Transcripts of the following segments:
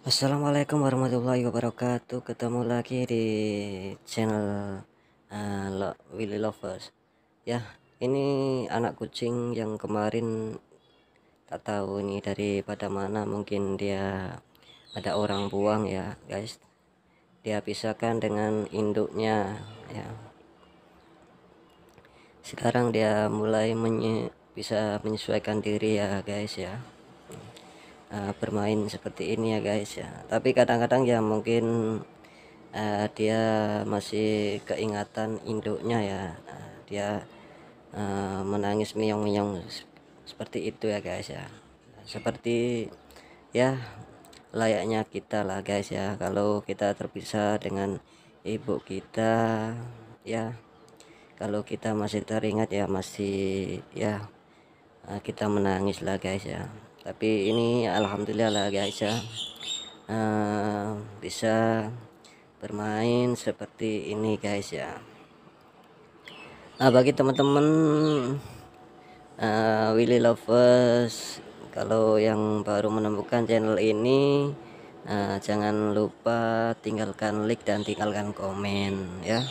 Assalamualaikum warahmatullahi wabarakatuh. Ketemu lagi di channel Willy Lovers. Ya, ini anak kucing yang kemarin tak tahu ini daripada mana, mungkin dia ada orang buang ya, guys. Dia pisahkan dengan induknya ya. Sekarang dia mulai bisa menyesuaikan diri ya, guys ya. Bermain seperti ini ya, guys ya. Tapi kadang-kadang ya mungkin dia masih keingatan induknya ya. Dia menangis meong-meong seperti itu ya, guys ya. Seperti ya layaknya kita lah, guys ya. Kalau kita terpisah dengan ibu kita ya, kalau kita masih teringat ya, masih ya kita menangis lah, guys ya. Tapi ini alhamdulillah lah, guys ya, bisa bermain seperti ini, guys ya. Nah, bagi teman-teman Willy Lovers, kalau yang baru menemukan channel ini, jangan lupa tinggalkan like dan tinggalkan komen ya.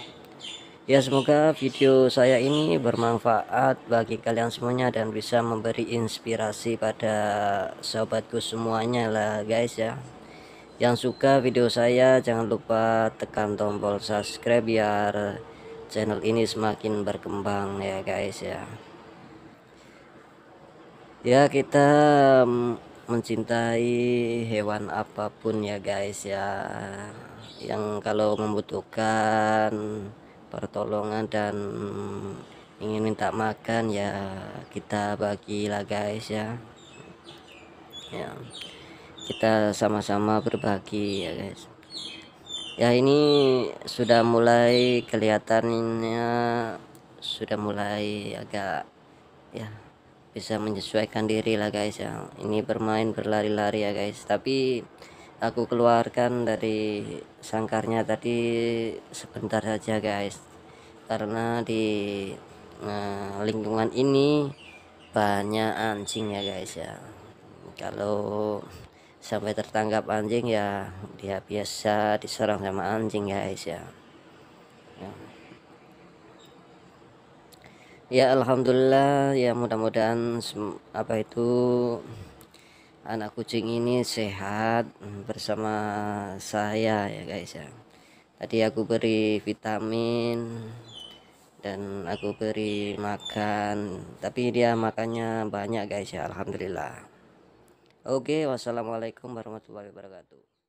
Ya, semoga video saya ini bermanfaat bagi kalian semuanya dan bisa memberi inspirasi pada sobatku semuanya lah, guys ya. Yang suka video saya jangan lupa tekan tombol subscribe biar channel ini semakin berkembang ya, guys ya. Ya, kita mencintai hewan apapun ya, guys ya, yang kalau membutuhkan pertolongan dan ingin minta makan ya, kita bagilah, guys ya. Ya, kita sama-sama berbagi ya, guys. Ya, ini sudah mulai kelihatannya sudah mulai agak ya bisa menyesuaikan diri lah, guys ya. Ini bermain berlari-lari ya, guys. Tapi aku keluarkan dari sangkarnya tadi sebentar saja, guys, karena di lingkungan ini banyak anjing ya, guys ya. Kalau sampai tertangkap anjing ya, dia biasa diserang sama anjing, guys ya. Ya, alhamdulillah ya, mudah-mudahan apa itu anak kucing ini sehat bersama saya ya, guys ya. Tadi aku beri vitamin dan aku beri makan, tapi dia makannya banyak, guys ya, alhamdulillah. Oke, wassalamualaikum warahmatullahi wabarakatuh.